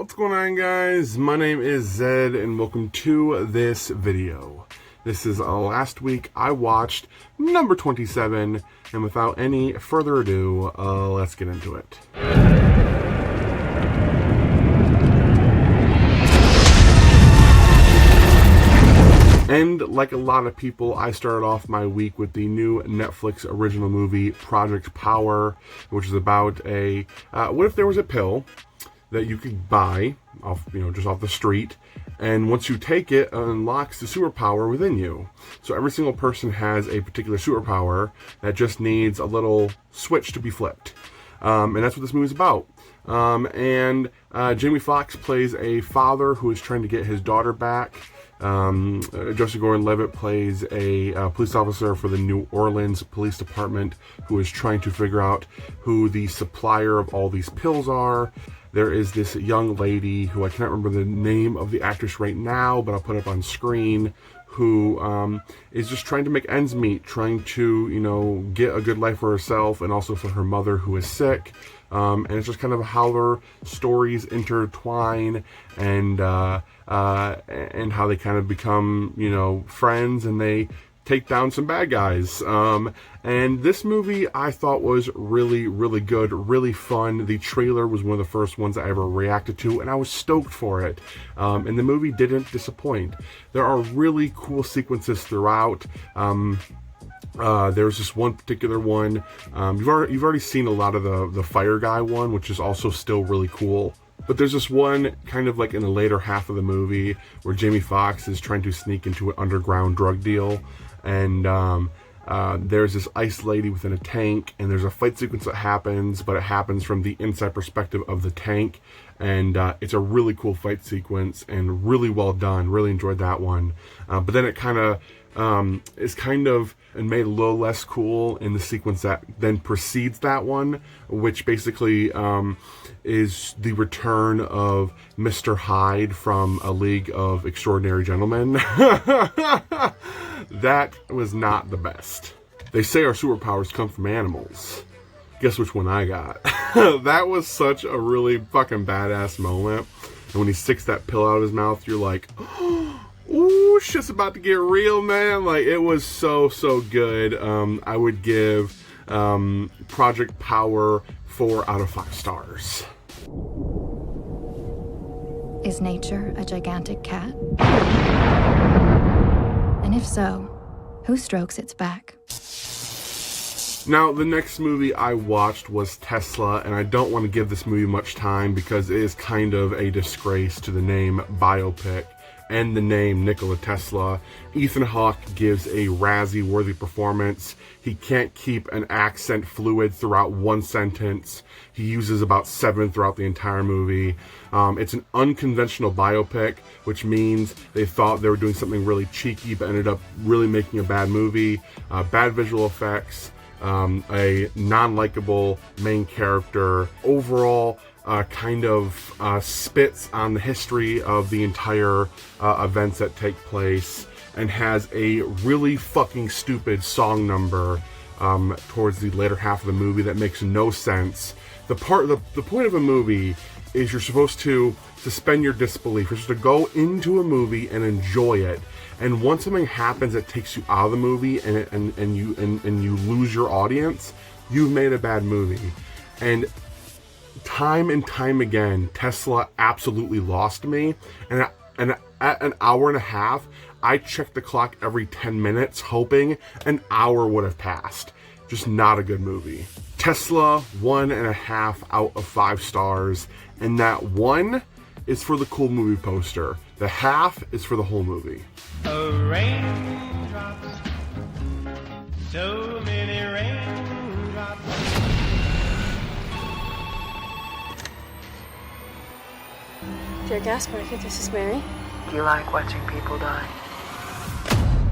What's going on, guys? My name is Zed and welcome to this video. This is last week I watched number 27, and without any further ado, let's get into it. And like a lot of people, I started off my week with the new Netflix original movie, Project Power, which is about a, what if there was a pill that you could buy off, just off the street, and once you take it, it unlocks the superpower within you. So every single person has a particular superpower that just needs a little switch to be flipped. And that's what this movie is about. Jamie Foxx plays a father who is trying to get his daughter back. Joseph Gordon-Levitt plays a police officer for the New Orleans Police Department who is trying to figure out who the supplier of all these pills are. There is this young lady who I cannot remember the name of the actress right now, but I'll put it up on screen, who is just trying to make ends meet, trying to, get a good life for herself and also for her mother who is sick. And it's just kind of how their stories intertwine and how they kind of become, friends, and they take down some bad guys. And this movie I thought was really, really good, really fun. The trailer was one of the first ones I ever reacted to, and I was stoked for it. And the movie didn't disappoint. There are really cool sequences throughout. There's this one particular one. You've already seen a lot of the Fire Guy one, which is also still really cool. But there's this one kind of like in the later half of the movie where Jamie Foxx is trying to sneak into an underground drug deal, and there's this ice lady within a tank, and there's a fight sequence that happens, but it happens from the inside perspective of the tank, and it's a really cool fight sequence and really well done. Really enjoyed that one. But then it kind of is and made a little less cool in the sequence that then precedes that one, which basically is the return of Mr. Hyde from A League of Extraordinary Gentlemen. That was not the best. They say our superpowers come from animals. Guess which one I got? That was such a really fucking badass moment. And when he sticks that pill out of his mouth, you're like, ooh, shit's about to get real, man. Like, it was so good. I would give Project Power 4 out of 5 stars. Is nature a gigantic cat? And if so, who strokes its back? Now, the next movie I watched was Tesla, and I don't want to give this movie much time because it is kind of a disgrace to the name biopic and the name Nikola Tesla. Ethan Hawke gives a Razzie-worthy performance. He can't keep an accent fluid throughout one sentence. He uses about 7 throughout the entire movie. It's an unconventional biopic, which means they thought they were doing something really cheeky, but ended up really making a bad movie. Bad visual effects, a non-likable main character. Overall, spits on the history of the entire events that take place, and has a really fucking stupid song number towards the later half of the movie that makes no sense. The point of a movie is you're supposed to suspend your disbelief. You're supposed to go into a movie and enjoy it. And once something happens that takes you out of the movie and you lose your audience, you've made a bad movie. And time again, Tesla absolutely lost me. And at an hour and a half, I checked the clock every 10 minutes, hoping an hour would have passed. Just not a good movie. Tesla, 1.5 out of 5 stars. And that 1 is for the cool movie poster. The half is for the whole movie. A raindrop, so many raindrops. Dear Gaspar, I think this is Mary. Do you like watching people die?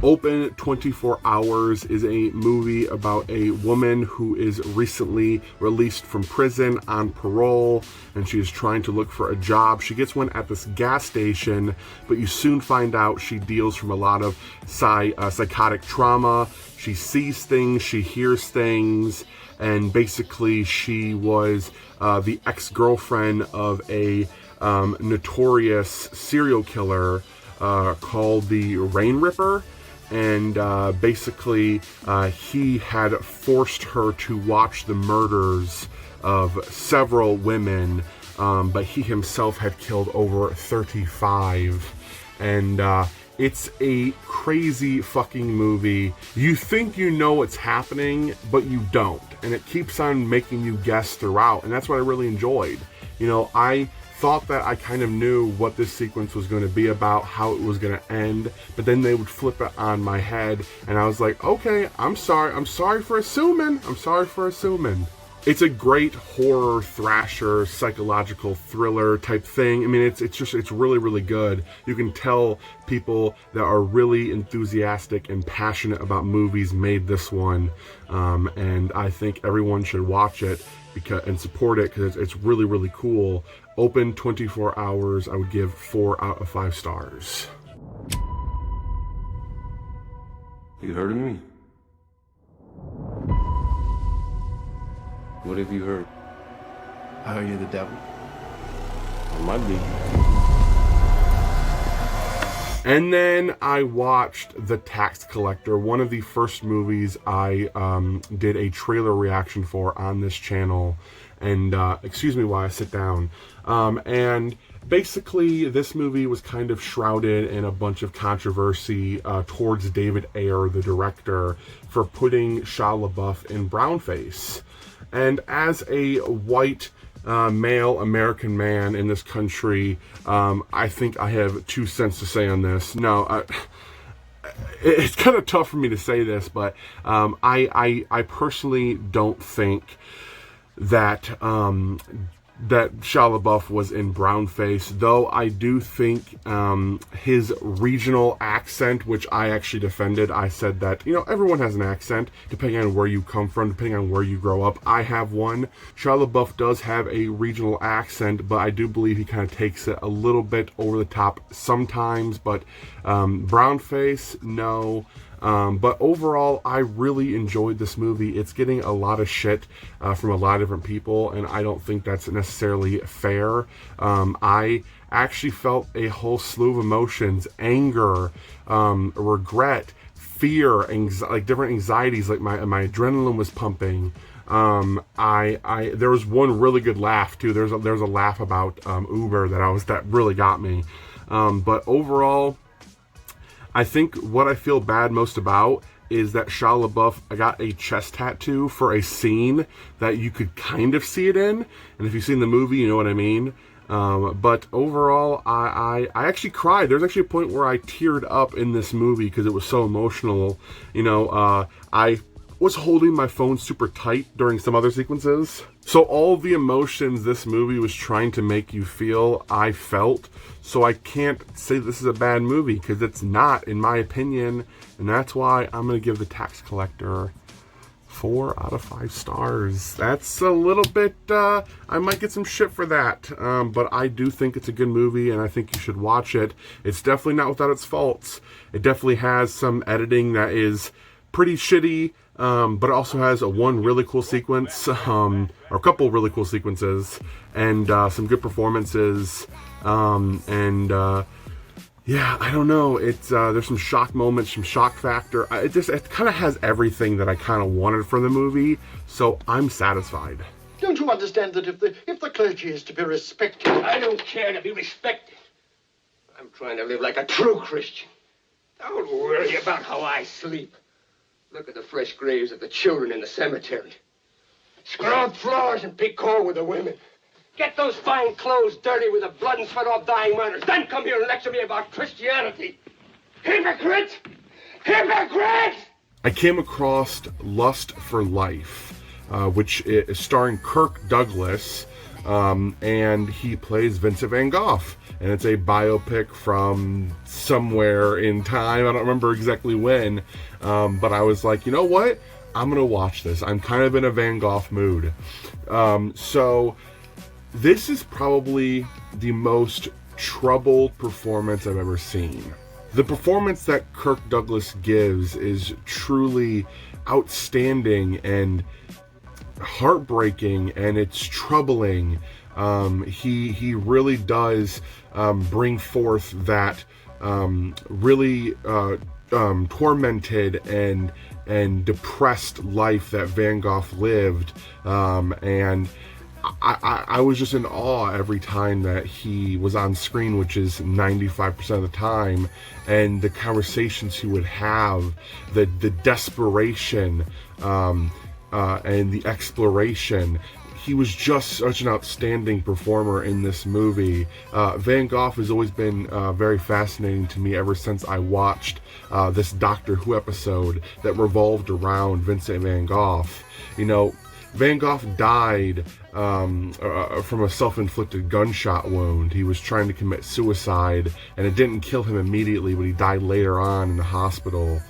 Open 24 Hours is a movie about a woman who is recently released from prison on parole, and she is trying to look for a job. She gets one at this gas station, but you soon find out she deals from a lot of psychotic trauma. She sees things, she hears things, and basically she was the ex-girlfriend of a notorious serial killer called the Rain Ripper. And basically, he had forced her to watch the murders of several women, but he himself had killed over 35. And it's a crazy fucking movie. You think you know what's happening, but you don't. And it keeps on making you guess throughout. And that's what I really enjoyed. You know, I thought that I kind of knew what this sequence was going to be about, how it was going to end, but then they would flip it on my head, and I was like, okay, I'm sorry for assuming. It's a great horror, thrasher, psychological thriller type thing. I mean, it's really, really good. You can tell people that are really enthusiastic and passionate about movies made this one, and I think everyone should watch it and support it because it's really, really cool. Open 24 hours, I would give 4 out of 5 stars. You heard of me? What have you heard? I heard you're the devil. I might be. And then I watched The Tax Collector, one of the first movies I did a trailer reaction for on this channel. And excuse me while I sit down. And basically, this movie was kind of shrouded in a bunch of controversy towards David Ayer, the director, for putting Shia LaBeouf in brownface. And as a white male American man in this country, I think I have 2 cents to say on this. No, it's kind of tough for me to say this, but I personally don't think that that Shia LaBeouf was in brownface, though I do think his regional accent, which I actually defended, I said that, you know, everyone has an accent, depending on where you come from, depending on where you grow up. I have one. Shia LaBeouf does have a regional accent, but I do believe he kind of takes it a little bit over the top sometimes, but brownface, no. But overall, I really enjoyed this movie. It's getting a lot of shit from a lot of different people, and I don't think that's necessarily fair. I actually felt a whole slew of emotions: anger, regret, fear, like different anxieties. Like my adrenaline was pumping. There was one really good laugh too. There's a laugh about Uber that really got me. But overall, I think what I feel bad most about is that Shia LaBeouf got a chest tattoo for a scene that you could kind of see it in. And if you've seen the movie, you know what I mean. But overall, I actually cried. There's actually a point where I teared up in this movie because it was so emotional. You know, I was holding my phone super tight during some other sequences. So all the emotions this movie was trying to make you feel, I felt. So I can't say this is a bad movie, because it's not, in my opinion. And that's why I'm going to give The Tax Collector 4 out of 5 stars. That's a little bit, I might get some shit for that. But I do think it's a good movie, and I think you should watch it. It's definitely not without its faults. It definitely has some editing that is pretty shitty. But it also has one really cool sequence, or a couple really cool sequences, and some good performances, yeah, I don't know, it's there's some shock moments, some shock factor. It kind of has everything that I kind of wanted from the movie, so I'm satisfied. Don't you understand that if the clergy is to be respected... I don't care to be respected. I'm trying to live like a true Christian. Don't worry about how I sleep. Look at the fresh graves of the children in the cemetery. Scrub floors and pick coal with the women. Get those fine clothes dirty with the blood and sweat of dying martyrs. Then come here and lecture me about Christianity. Hypocrite! Hypocrite! I came across Lust for Life, which is starring Kirk Douglas, and he plays Vincent Van Gogh. And it's a biopic from somewhere in time. I don't remember exactly when. But I was like, you know what? I'm going to watch this. I'm kind of in a Van Gogh mood. So this is probably the most troubled performance I've ever seen. The performance that Kirk Douglas gives is truly outstanding and heartbreaking, and it's troubling. He really does bring forth that really tormented and depressed life that Van Gogh lived, and I was just in awe every time that he was on screen, which is 95% of the time, and the conversations he would have, the desperation, and the exploration. He was just such an outstanding performer in this movie. Van Gogh has always been very fascinating to me ever since I watched this Doctor Who episode that revolved around Vincent van Gogh. You know, Van Gogh died from a self-inflicted gunshot wound. He was trying to commit suicide, and it didn't kill him immediately, but he died later on in the hospital.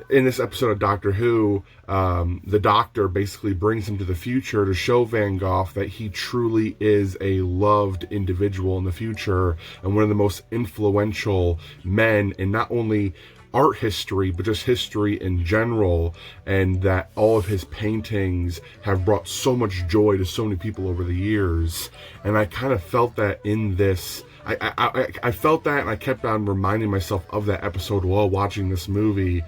In this episode of Doctor Who, the Doctor basically brings him to the future to show Van Gogh that he truly is a loved individual in the future, and one of the most influential men in not only art history, but just history in general, and that all of his paintings have brought so much joy to so many people over the years. And I kind of felt that in this, I felt that, and I kept on reminding myself of that episode while watching this movie,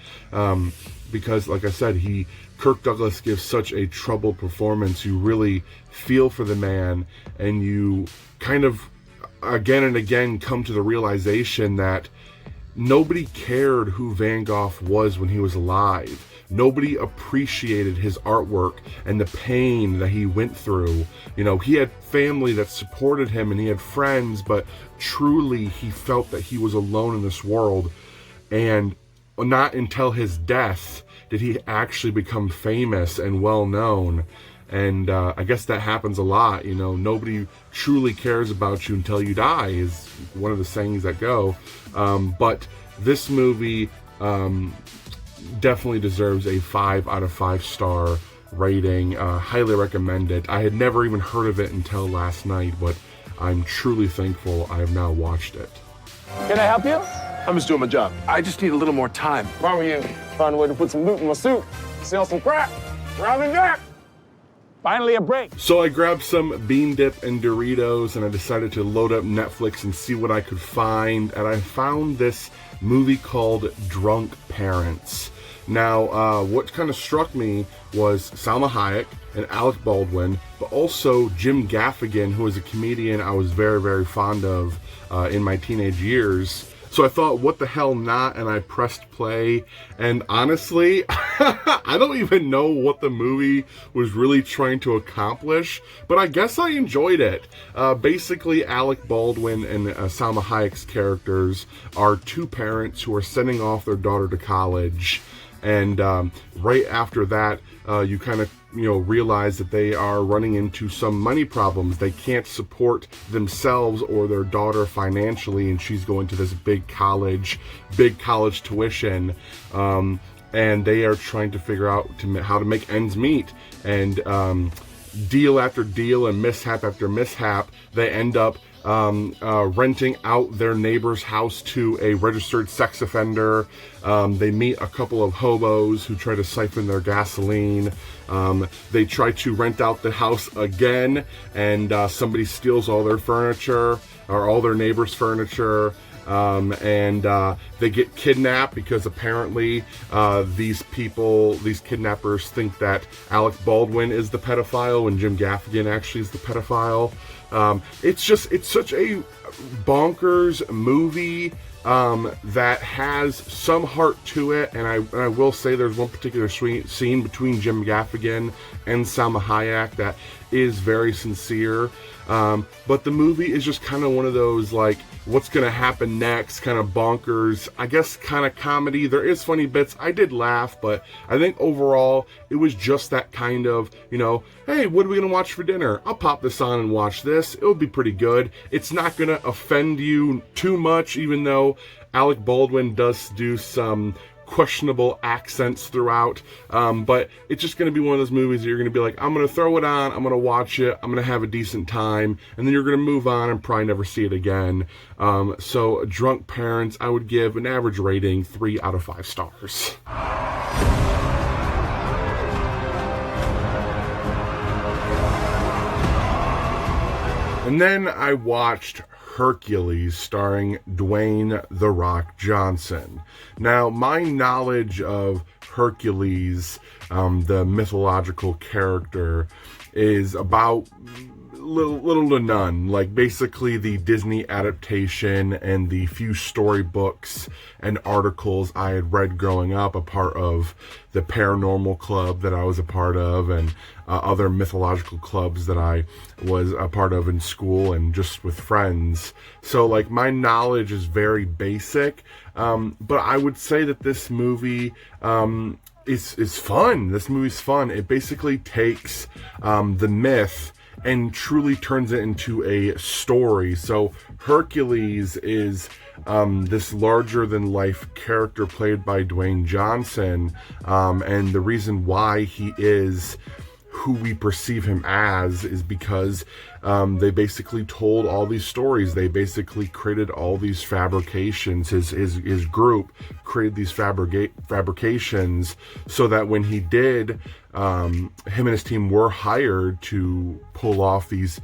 because like I said, Kirk Douglas gives such a troubled performance. You really feel for the man, and you kind of again and again come to the realization that nobody cared who Van Gogh was when he was alive. Nobody appreciated his artwork and the pain that he went through. You know, he had family that supported him and he had friends, but truly he felt that he was alone in this world. And not until his death did he actually become famous and well known. And I guess that happens a lot. You know, nobody truly cares about you until you die is one of the sayings that go. But this movie definitely deserves a 5 out of 5 star rating. Highly recommend it. I had never even heard of it until last night, but I'm truly thankful I have now watched it. Can I help you? I'm just doing my job. I just need a little more time. Why were you find a way to put some loot in my suit? Sell some crap. Round and back. Finally a break. So I grabbed some bean dip and Doritos, and I decided to load up Netflix and see what I could find. And I found this movie called Drunk Parents. Now, what kind of struck me was Salma Hayek and Alec Baldwin, but also Jim Gaffigan, who was a comedian I was very, very fond of in my teenage years. So I thought, what the hell not? And I pressed play. And honestly, I don't even know what the movie was really trying to accomplish, but I guess I enjoyed it. Basically, Alec Baldwin and Salma Hayek's characters are two parents who are sending off their daughter to college. And right after that, you kind of realize that they are running into some money problems. They can't support themselves or their daughter financially, and she's going to this big college tuition, and they are trying to figure out how to make ends meet. And deal after deal and mishap after mishap, they end up renting out their neighbor's house to a registered sex offender. They meet a couple of hobos who try to siphon their gasoline. They try to rent out the house again, and somebody steals all their furniture, or all their neighbor's furniture. And they get kidnapped because apparently these kidnappers think that Alec Baldwin is the pedophile and Jim Gaffigan actually is the pedophile. It's such a bonkers movie that has some heart to it, and I will say there's one particular scene between Jim Gaffigan and Salma Hayek that is very sincere, but the movie is just kind of one of those, like, what's gonna happen next kind of bonkers, I guess, kind of comedy. There is funny bits. I did laugh, but I think overall it was just that kind of, hey, what are we gonna watch for dinner? I'll pop this on and watch this. It'll be pretty good. It's not gonna offend you too much, even though Alec Baldwin does do some questionable accents throughout, but it's just going to be one of those movies that you're going to be like, I'm going to throw it on, I'm going to watch it, I'm going to have a decent time, and then you're going to move on and probably never see it again. So Drunk Parents, I would give an average rating 3 out of 5 stars. And then I watched Hercules, starring Dwayne "The Rock" Johnson. Now, my knowledge of Hercules, the mythological character, is about little to none. Like, basically the Disney adaptation and the few storybooks and articles I had read growing up, a part of the paranormal club that I was a part of, and other mythological clubs that I was a part of in school and just with friends. So, like, my knowledge is very basic, but I would say that this movie is fun. This movie's fun. It basically takes the myth and truly turns it into a story. So Hercules is this larger-than-life character played by Dwayne Johnson, and the reason why he is who we perceive him as is because they basically told all these stories. They basically created all these fabrications. His group created these fabrications so that when he did, him and his team were hired to pull off these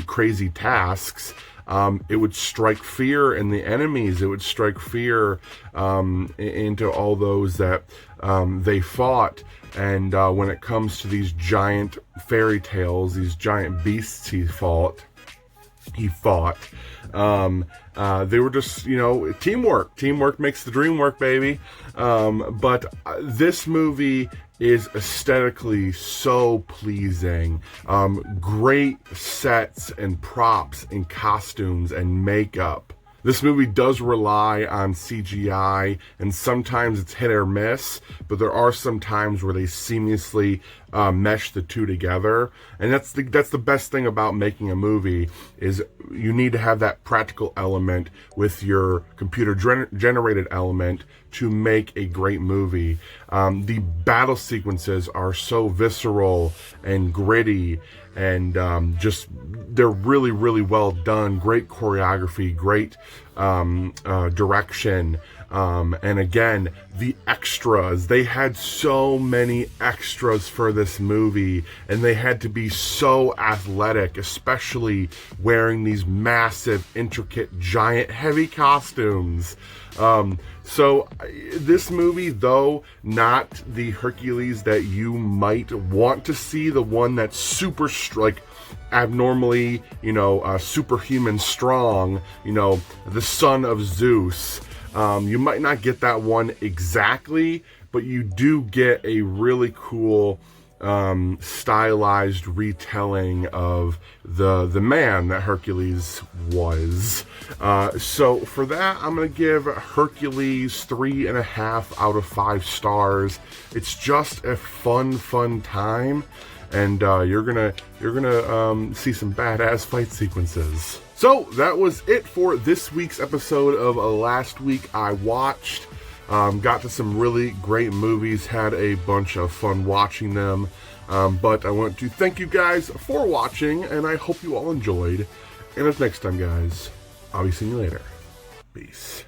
crazy tasks. It would strike fear in the enemies. It would strike fear into all those that they fought. And when it comes to these giant fairy tales, these giant beasts he fought, they were just, teamwork. Teamwork makes the dream work, baby. But this movie is aesthetically so pleasing. Great sets and props and costumes and makeup. This movie does rely on CGI, and sometimes it's hit or miss, but there are some times where they seamlessly mesh the two together. And that's the best thing about making a movie, is you need to have that practical element with your computer generated element to make a great movie. The battle sequences are so visceral and gritty, and they're really, really well done. Great choreography, great direction. And again, the extras, they had so many extras for this movie, and they had to be so athletic, especially wearing these massive, intricate, giant, heavy costumes. So this movie, though not the Hercules that you might want to see, the one that's super abnormally, superhuman strong, the son of Zeus. You might not get that one exactly, but you do get a really cool stylized retelling of the man that Hercules was. So for that, I'm gonna give Hercules 3.5 out of 5 stars. It's just a fun time, and you're gonna see some badass fight sequences. So that was it for this week's episode of Last Week I Watched. Got to some really great movies, had a bunch of fun watching them, but I want to thank you guys for watching, and I hope you all enjoyed. And until next time, guys, I'll be seeing you later. Peace.